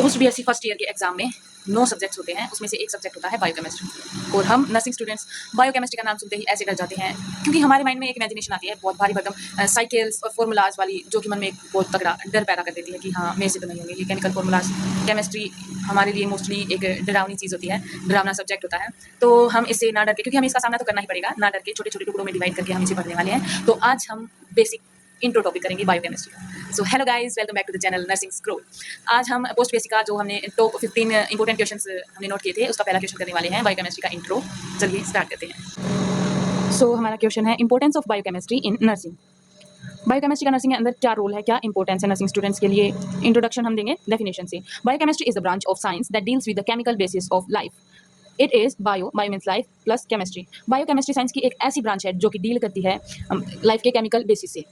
Post BSc first year के exam में 9 subjects होते हैं, उसमें से एक सब्जेक्ट होता है बायोकेमिस्ट्री। और हम नर्सिंग स्टूडेंट्स बायोकेमिस्ट्री का नाम सुनते ही ऐसे डर जाते हैं, क्योंकि हमारे माइंड में एक इमेजिनेशन आती है बहुत भारी भरकम साइकिल्स और फॉर्मूलाज वाली, जो कि मन में एक बहुत तगड़ा डर पैदा कर देती है कि हाँ मेरे से तो नहीं होंगे ये केमिकल फॉर्मूलाज। केमिस्ट्री हमारे लिए मोस्टली एक डरावनी चीज़ होती है, डरावना सब्जेक्ट होता है। तो हम इससे ना डर के, क्योंकि हमें इसका सामना तो करना ही पड़ेगा, ना डर के छोटे छोटे टुकड़ों में डिवाइड करके हम इसे पढ़ने वाले हैं। तो आज हम बेसिक इंट्रो टॉपिक करेंगे बायोकेमिस्ट्री का। So hello guys, welcome back to the channel nursing scroll. आज हम पोस्ट बेसिक का जो हमने टॉप 15 इंपॉर्टेंट क्वेश्चंस हमने नोट किए थे, उसका पहला क्वेश्चन करने वाले हैं बायोकेमिस्ट्री का इंट्रो। चलिए स्टार्ट करते हैं। सो हमारा क्वेश्चन है importance of biochemistry in nursing. Biochemistry का नर्सिंग के अंदर क्या रोल है, क्या इंपॉर्टेंस है नर्सिंग स्टूडेंट्स के लिए। इंट्रोडक्शन हम देंगे डेफिनेशन से। Biochemistry is the branch of science that deals with the chemical basis of life. It is bio means life plus chemistry. Biochemistry science की एक ऐसी ब्रांच है जो कि डील करती है लाइफ के केमिकल बेसिस से,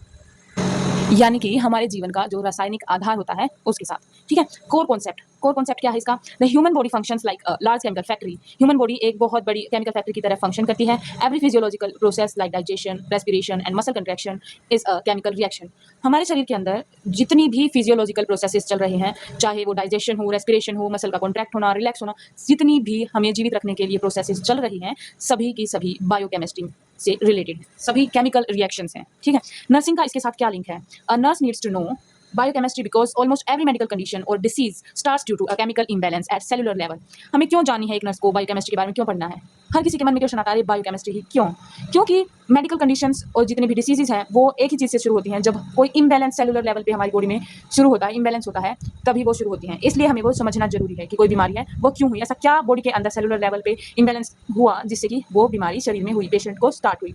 यानी कि हमारे जीवन का जो रासायनिक आधार होता है उसके साथ। ठीक है। कोर कॉन्सेप्ट क्या है इसका? The human body functions like large chemical factory. Human body एक बहुत बड़ी केमिकल फैक्ट्री की तरह फंक्शन करती है। Every physiological process like digestion, respiration and muscle contraction is a chemical reaction. हमारे शरीर के अंदर जितनी भी फिजियोलॉजिकल प्रोसेसेस चल रहे हैं, चाहे वो डाइजेशन हो, रेस्पिरेशन हो, मसल का कॉन्ट्रैक्ट होना, रिलैक्स होना, जितनी भी हमें जीवित रखने के लिए प्रोसेसेस चल रही हैं, सभी की सभी बायोकेमिस्ट्री से रिलेटेड, सभी केमिकल रिएक्शंस हैं। ठीक है। नर्सिंग का इसके साथ क्या लिंक है? A nurse needs to know biochemistry because almost every medical condition और disease starts due to a chemical imbalance at cellular level. हमें क्यों जाननी है एक नर्स को बायोकेमिस्ट्री के बारे में क्यों पढ़ना है? हर किसी के मन में क्वेश्चन आता है बायोकेमिस्ट्री ही क्यों? क्योंकि मेडिकल कंडीशंस और जितने भी डिसीजेज हैं वो एक ही चीज़ से शुरू होती हैं। जब कोई इम्बैलेंस सेलुलर लेवल पे हमारी बॉडी में शुरू होता है, इम्बैलेंस होता है, तभी वो शुरू होती हैं। इसलिए हमें वो समझना जरूरी है कि कोई बीमारी है वो क्यों हुई, ऐसा क्या बॉडी के अंदर सेलुलर लेवल पे इम्बैलेंस हुआ जिससे कि वो बीमारी शरीर में हुई, पेशेंट को स्टार्ट हुई।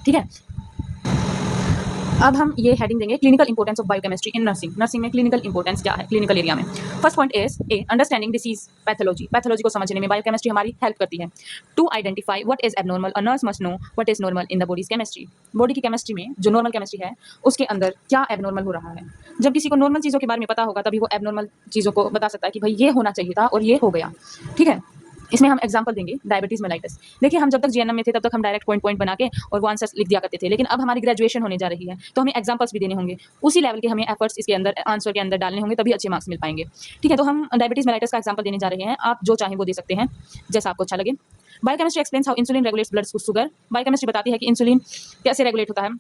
ठीक है। अब हम ये हेडिंग देंगे clinical importance of biochemistry in nursing. Nursing में क्लिनिकल इंपॉर्टेंस क्या है क्लिनिकल एरिया में? First point is a understanding disease pathology. Pathology को समझने में बायोकेमिस्ट्री हमारी हेल्प करती है। To identify what is abnormal, a nurse must know what is normal in the body's chemistry. Body की केमिस्ट्री में जो नॉर्मल केमिस्ट्री है उसके अंदर क्या एबनॉर्मल हो रहा है। जब किसी को नॉर्मल चीज़ों के बारे में पता होगा तभी वो एबनॉर्मल चीज़ों को बता सकता है कि भाई ये होना चाहिए था और ये हो गया। ठीक है। इसमें हम एग्जांपल देंगे डायबिटीज मेलाइटिस। देखिए हम जब तक जीएनएम में थे तब तक हम डायरेक्ट पॉइंट बना के और वो आंसर्स लिख दिया करते थे, लेकिन अब हमारी ग्रेजुएशन होने जा रही है तो हमें एग्जांपल्स भी देने होंगे। उसी लेवल के हमें एफर्ट्स इसके अंदर आंसर के अंदर डालने होंगे, तभी अच्छे मार्क्स मिल पाएंगे। ठीक है। तो हम डायबिटीज मेलाइटिस का एग्जाम्पल देने जा रहे हैं, आप जो चाहें वो दे सकते हैं जैसा आपको अच्छा लगे। Biochemistry explains how insulin regulates blood sugar. Biochemistry बताती है कि इंसुलिन कैसे रेगुलेट होता है,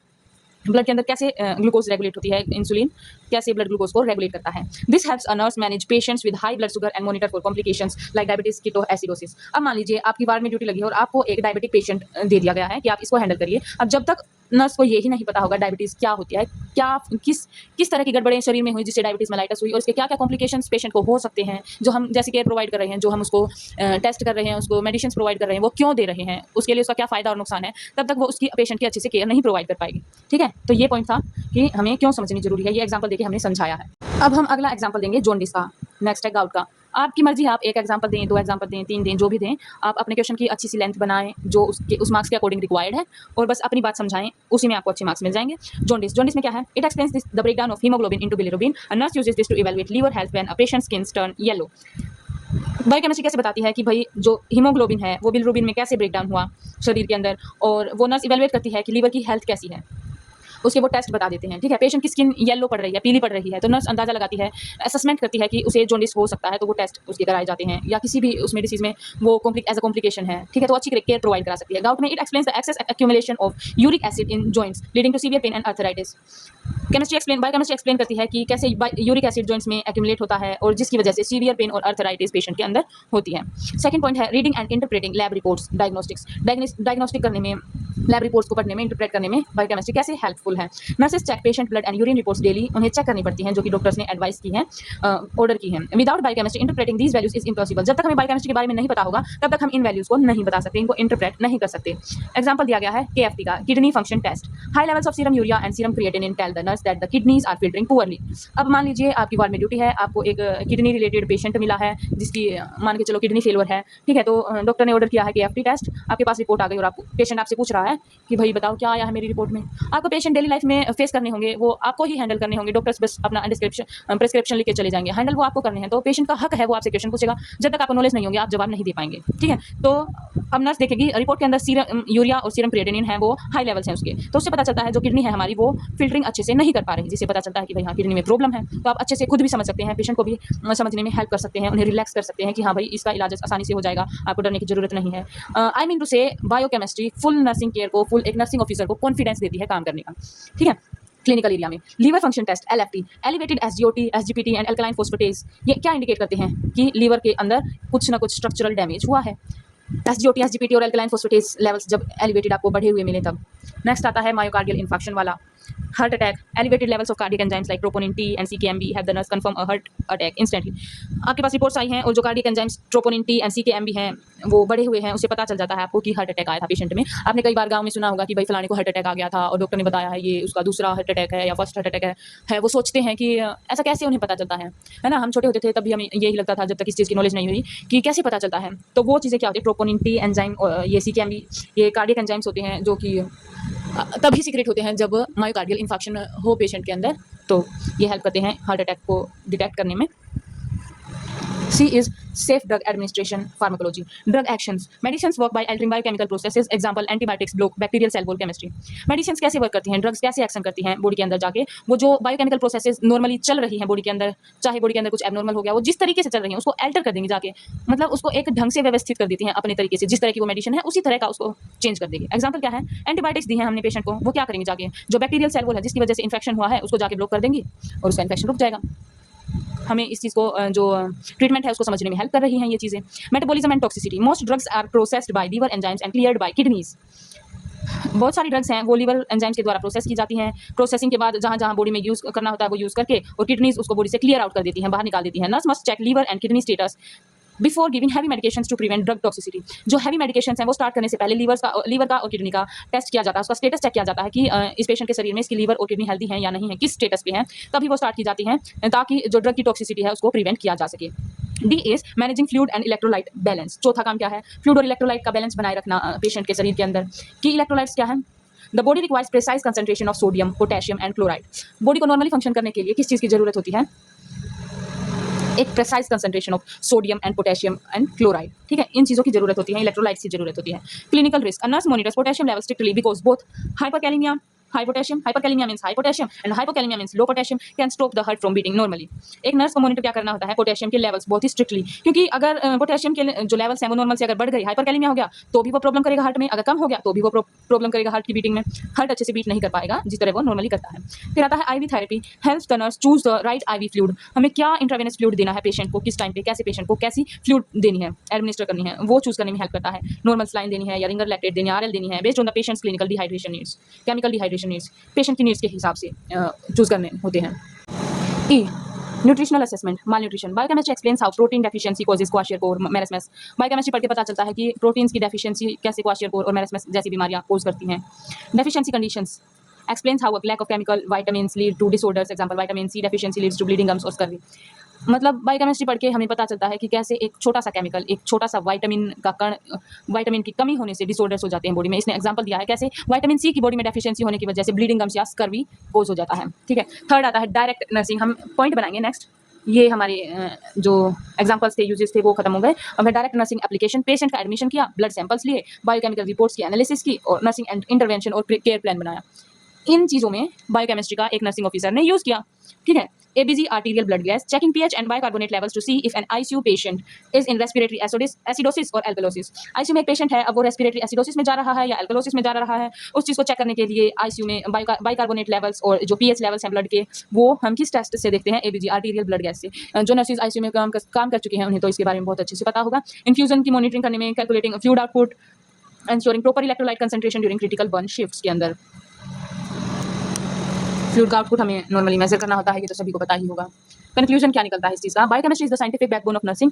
ब्लड के अंदर कैसे ग्लूकोज रेगुलेट होती है, इंसुलिन कैसे ब्लड ग्लूकोज को रेगुलेट करता है। This helps a nurse manage patients with high blood sugar and monitor for complications like diabetes ketoacidosis. अब मान लीजिए आपकी वार्ड में ड्यूटी लगी है और आपको एक डायबिटिक पेशेंट दे दिया गया है कि आप इसको हैंडल करिए। अब जब तक नर्स को यही नहीं पता होगा डायबिटीज़ क्या होती है, क्या किस तरह की गड़बड़ें शरीर में हुई जिससे डायबिटीज़ मेलाइटिस हुई और इसके क्या क्या कॉम्प्लिकेशंस पेशेंट को हो सकते हैं, जो हम जैसे केयर प्रोवाइड कर रहे हैं, जो हम उसको टेस्ट कर रहे हैं, उसको मेडिसिन प्रोवाइड कर रहे हैं, वो क्यों दे रहे हैं, उसके लिए उसका क्या फ़ायदा और नुकसान है, तब तक वो उसकी पेशेंट की अच्छे से केयर नहीं प्रोवाइड कर पाएगी। ठीक है। तो ये पॉइंट था कि हमें क्यों समझनी जरूरी है, ये एग्जाम्पल देके हमने समझाया है। अब हम अगला एग्जाम्पल देंगे जॉन्डिस का। नेक्स्ट है गाउट का। आपकी मर्जी है, आप एक एग्जाम्पल दें, 2 एग्जाम्पल दें, 3 दें, जो भी दें। आप अपने क्वेश्चन की अच्छी सी लेंथ बनाएं जो उस मार्क्स के अकॉर्डिंग रिक्वायर्ड है, और बस अपनी बात समझाएं, उसी में आपको अच्छे मार्क्स मिल जाएंगे। जॉन्डिस में क्या है? It explains the breakdown of haemoglobin into bilirubin. A nurse uses this to evaluate liver health when a patient's skin turn yellow. Biochemistry कैसे बताती है कि भाई जो हीमोग्लोबिन है वो बिलिरुबिन में कैसे ब्रेकडाउन हुआ शरीर के अंदर, और वो नर्स इवैल्यूएट करती है कि लीवर की हेल्थ कैसी है, उसके वो टेस्ट बता देते हैं। ठीक है। पेशेंट की स्किन येलो पड़ रही है, पीली पड़ रही है, तो नर्स अंदाजा लगाती है, असेसमेंट करती है कि उसे जॉन्डिस हो सकता है, तो वो टेस्ट उसके कराए जाते हैं, या किसी भी उसमें डिसीज में वो एज अ कॉम्प्लिकेशन है। ठीक है। तो अच्छी केयर प्रोवाइड करा सकती है। गाउट में it explains the excess accumulation of uric acid in joints leading to severe pain and arthritis. Biochemistry explain करती है कि कैसे यूरिक एसिड जॉइंट्स में एक्यूमुलेट होता है और जिसकी वजह से सीवियर पेन और अर्थराइटिस पेशेंट के अंदर होती है। सेकंड पॉइंट है reading and interpreting lab reports diagnostics. Diagnostic करने में, लैब रिपोर्ट्स को पढ़ने में, इंटरप्रेट करने में बायोकेमिस्ट्री कैसे हेल्पफुल है। Nurses check patient blood and urine reports daily, उन्हें चेक करनी पड़ती हैं जो कि डॉक्टर्स ने एडवाइस की हैं, ऑर्डर की हैं। Without biochemistry interpreting these values is impossible. जब तक हमें बायोकेमिस्ट्री के बारे में नहीं पता होगा तब तक हम इन वैल्यूज को नहीं बता सकते, इनको इंटरप्रेट नहीं कर सकते। एग्जाम्पल दिया गया है KFT का, kidney function test. High levels of serum urea and serum creatinine tell the nurse that the kidneys are filtering poorly. अब मान लीजिए आपकी वार्ड में ड्यूटी है, आपको एक किडनी रिलेटेड पेशेंट मिला है जिसकी मान के चलो किडनी फेलियर है। ठीक है। तो डॉक्टर ने ऑर्डर किया है KFT टेस्ट, आपके पास रिपोर्ट आ गई और पेशेंट आपसे पूछ रहा है कि भाई बताओ क्या आया है मेरी रिपोर्ट में। आपको पेशेंट डेली लाइफ में फेस करने होंगे, वो आपको ही हैंडल करने होंगे। डॉक्टर्स बस अपना प्रिस्क्रिप्शन लिख के चले जाएंगे, हैंडल वो आपको करने हैं। तो पेशेंट का हक है वो आपसे क्वेश्चन पूछेगा, जब तक आपको नॉलेज नहीं होगी आप जवाब नहीं दे पाएंगे, ठीक है। तो अब नर्स देखेगी रिपोर्ट के अंदर सीरम यूरिया और सीरम क्रिएटिनिन है वो हाई लेवल्स हैं उसके, तो उससे पता चलता है जो किडनी है हमारी वो फिल्टरिंग अच्छे से नहीं कर पा रही, जिससे पता चलता है कि भाई हाँ किडनी में प्रॉब्लम है। तो आप अच्छे से खुद भी समझ सकते हैं, पेशेंट को भी समझने में हेल्प कर सकते हैं, उन्हें रिलैक्स कर सकते हैं कि हाँ भाई इसका इलाज आसानी से हो जाएगा, आपको डरने की जरूरत नहीं है। I mean to say biochemistry full nursing care को, फुल एक नर्सिंग ऑफिसर को कॉन्फिडेंस देती है काम करने का, ठीक है। क्लिनिकल एरिया में liver function test LFT, elevated SGOT, SGPT and alkaline phosphatase, ये क्या इंडिकेट करते हैं कि लीवर के अंदर कुछ ना कुछ स्ट्रक्चरल डैमेज हुआ है। एसजीओटी, एसजीपीटी और अल्कलाइन फोस्फेटेज लेवल्स जब एलिवेटेड आपको बढ़े हुए मिले तब। नेक्स्ट आता है मायोकार्डियल इन्फेक्शन वाला, heart attack, elevated levels of cardiac enzymes like troponin T and CKMB have the nurse confirm a heart attack instantly. आपके पास रिपोर्ट्स आई हैं और जो cardiac enzymes troponin T and CKMB हैं वो बढ़े हुए हैं, उससे पता चल जाता है आपको कि हार्ट अटैक आया था पेशेंट में। आपने कई बार गांव में सुना होगा कि भाई फलाने को हार्ट अटैक आ गया था और डॉक्टर ने बताया है ये उसका दूसरा हार्ट अटैक है या फर्स्ट हार्ट अटैक है। वो सोचते हैं कि ऐसा कैसे उन्हें पता चलता है ना। हम छोटे होते थे तभी हमें यही लगता था जब तक इस चीज़ की नॉलेज नहीं हुई कि कैसे पता चलता है। तो वो चीज़ें क्या होती है, ट्रोपोनिन टी एंजाइम, ये सीकेएमबी, ये कार्डियक एंजाइम्स होते हैं जो कि तभी सीक्रेट होते हैं जब मायोकार्डियल इन्फेक्शन हो पेशेंट के अंदर, तो ये हेल्प करते हैं हार्ट अटैक को डिटेक्ट करने में। C is safe drug administration pharmacology. Drug actions. Medicines work by altering biochemical processes. Example, antibiotics block bacterial cell wall chemistry. Medicines कैसे वर्क करती हैं, ड्रग्स कैसे एक्शन करती हैं बॉडी के अंदर जाके, वो जो बायोकेमिकल प्रोसेसेस नॉर्मली चल रही हैं बॉडी के अंदर, चाहे बॉडी के अंदर कुछ एबनॉर्मल हो गया, वो जिस तरीके से चल रही हैं उसको अल्टर कर देंगी जाके, मतलब उसको एक ढंग से व्यवस्थित कर देती हैं अपने तरीके से, जिस तरह की वो मेडिसिन है उसी तरह का उसको चेंज कर देगी। एग्जाम्पल क्या है, एंटीबायोटिक्स दी हैं हमने पेशेंट को, वो क्या करेंगे जाके जो बैक्टीरियल सेल वॉल है जिसकी वजह से इन्फेक्शन हुआ है उसको जाके ब्लॉक कर देंगी और उसका इन्फेक्शन रुक जाएगा। हमें इस चीज़ को जो ट्रीटमेंट है उसको समझने में हेल्प कर रही हैं ये चीज़ें। Metabolism and toxicity, most drugs are processed by liver enzymes and cleared by kidneys. बहुत सारी ड्रग्स हैं वो लीवर एंजाइम्स के द्वारा प्रोसेस की जाती हैं, प्रोसेसिंग के बाद जहाँ जहाँ बॉडी में यूज़ करना होता है वो यूज़ करके और किडनीज उसको बॉडी से क्लियर आउट कर देती हैं, बाहर निकाल देती हैं। Nurse must check liver and kidney status before giving heavy medications to prevent drug toxicity. जो हैवी मेडिकेशंस हैं वो स्टार्ट करने से पहले लीवर का और किडनी का टेस्ट किया जाता है, उसका स्टेटस चेक किया जाता है कि इस पेशेंट के शरीर में इसकी लीवर और किडनी हेल्दी है या नहीं है, किस स्टेटस पे है, तभी वो स्टार्ट की जाती हैं ताकि जो ड्रग की टॉक्सिसिटी है उसको प्रिवेंट किया जा सके। D is managing fluid and electrolyte balance. चौथा काम क्या है, फ्लूइड और इलेक्ट्रोलाइट का बैलेंस बनाए रखना पेशेंट के शरीर के अंदर। की इलेक्ट्रोलाइट्स क्या है, the body requires precise concentration of sodium, potassium and chloride. Body को नॉर्मली फंक्शन करने के लिए किस चीज़ की जरूरत होती है, एक precise concentration of sodium and potassium and chloride, ठीक है। इन चीज़ों की जरूरत होती है, इलेक्ट्रोलाइट्स की जरूरत होती है। Clinical risk, a nurse monitors potassium level strictly because both hyperkalaemia, high potassium, hyperkalaemia means high potassium and hypokalemia means low potassium can stop the heart from beating normally. एक नर्स को monitor क्या करना होता है, potassium के levels बहुत ही strictly, क्योंकि अगर पोटेशियम के जो लेवल्स हैं वो नॉर्मल से अगर बढ़ गई, हाइपरकैलेमिया हो गया तो भी वो प्रॉब्लम करेगा हार्ट में, अगर कम हो गया तो भी वो प्रॉब्लम करेगा हार्ट की बीटिंग में, हार्ट अच्छे से बीट नहीं कर पाएगा जिस तरह वो नॉर्मली करता है। फिर आता है ivy therapy, helps the nurse choose the right IV fluid. हमें क्या इंट्रावेनस फ्लूइड देना है पेशेंट को, किस टाइम पे कैसे पेशेंट को कैसी फ्लूइड देनी है, एडमिनिस्टर करनी है, वो चूज करने में हेल्प करता है। नॉर्मल सलाइन देनी है या रिंगर लैक्टेट देनी है, आरएल देनी है, based on the patient's clinical dehydration needs, chemical dehydration needs, patient की नीड्स के हिसाब से चूज करने होते हैं। E nutritional assessment, malnutrition, biochemistry explains how protein deficiency causes kwashiorkor marasmus. Biochemistry पढ़ के पता चलता है कि प्रोटीन्स की डेफिशिएंसी कैसे क्वाशियरकोर और मेरेस्मस जैसी बीमारियां कोज करती हैं। Deficiency conditions explains how a lack of chemical vitamins lead to disorders, example vitamin C deficiency leads to bleeding gums और scurvy। मतलब बायोकेमिस्ट्री पढ़ के हमें पता चलता है कि कैसे एक छोटा सा केमिकल, एक छोटा सा विटामिन का कण, विटामिन की कमी होने से डिसऑर्डर्स हो जाते हैं बॉडी में। इसने एग्जांपल दिया है कैसे विटामिन सी की बॉडी में डेफिशिएंसी होने की वजह से ब्लीडिंग गम्स या स्कर्वी कोज हो जाता है, ठीक है। थर्ड आता है डायरेक्ट नर्सिंग, हम पॉइंट बनाएंगे नेक्स्ट। ये हमारे जो एग्जांपल्स थे, यूजेस थे वो खत्म हो गए। अब डायरेक्ट नर्सिंग एप्लीकेशन, पेशेंट का एडमिशन किया, ब्लड सैंपल्स लिए, बायोकेमिकल रिपोर्ट्स की एनालिसिस की और नर्सिंग एंड इंटरवेंशन और केयर प्लान बनाया। इन चीज़ों में बायोकेमिस्ट्री का एक नर्सिंग ऑफिसर ने यूज़ किया, ठीक है। ABG arterial blood gas, checking pH and bicarbonate levels to see if an ICU patient is in respiratory acidosis और एल्कलोसिस। आईसीयू में एक पेशेंट है, अब वो रेस्पिरेटरी एसिडोसिस में जा रहा है या एल्कलोसिस में जा रहा है, उस चीज़ को चेक करने के लिए आईसीयू में बाइकार्बोनेट लेवल्स और जो पीएच लेवल्स हैं ब्लड के, वो हम किस टेस्ट से देखते हैं, एबीजी आर्टीरियल ब्लड गैस से। जो नर्सिस आईसीयू में काम कर चुके हैं उन्हें तो इसके बारे में बहुत अच्छे से पता होगा। इन्फ्यूजन की मॉनिटरिंग करने में, calculating fluid output, ensuring proper electrolyte concentration during critical burn shifts के अंदर फ्लूइड का आउटपुट हमें नॉर्मली मेजर करना होता है, ये तो सभी को पता ही होगा। कंक्लूजन क्या निकलता है इस चीज़ का, biochemistry is the scientific backbone of nursing.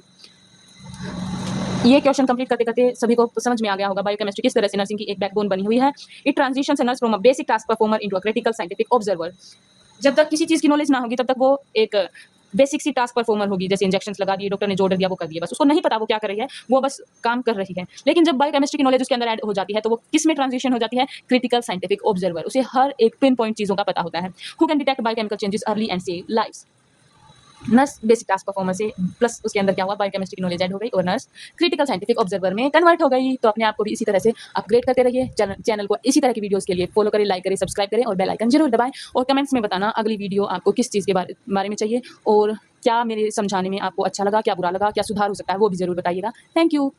ये क्वेश्चन कंप्लीट करते करते सभी को समझ में आ गया होगा बायोकेमिस्ट्री किस तरह से नर्सिंग की एक बैकबोन बनी हुई है। It transitions a nurse from a basic task performer into a critical scientific observer. जब तक किसी चीज़ की नॉलेज ना होगी तब तक वो एक बेसिक सी टास्क परफॉर्मर होगी, जैसे इंजेक्शंस लगा दिए, डॉक्टर ने जो ऑर्डर दिया वो कर दिया, बस उसको नहीं पता वो क्या कर रही है, वो बस काम कर रही है। लेकिन जब बायोकेमिस्ट्री की नॉलेज उसके अंदर ऐड हो जाती है तो वो किस में ट्रांजिशन हो जाती है, क्रिटिकल साइंटिफिक ऑब्जर्वर। उसे हर एक पिन पॉइंट चीज़ों का पता होता है, who can detect biochemical changes early and save lives. Nurse basic task performer से प्लस उसके अंदर क्या हुआ, बायोकेमिस्ट्री की नॉलेज ऐड हो गई और नर्स क्रिटिकल साइंटिफिक ऑब्जर्वर में कन्वर्ट हो गई। तो अपने आप को भी इसी तरह से अपग्रेड करते रहिए। चैनल को इसी तरह की वीडियोस के लिए फॉलो करें, लाइक करें, सब्सक्राइब करें और बेल आइकन जरूर दबाएं। और कमेंट्स में बताना अगली वीडियो आपको किस चीज़ के बारे में चाहिए और क्या मेरे समझाने में आपको अच्छा लगा, क्या बुरा लगा, क्या सुधार हो सकता है, वो भी जरूर बताइएगा। Thank you.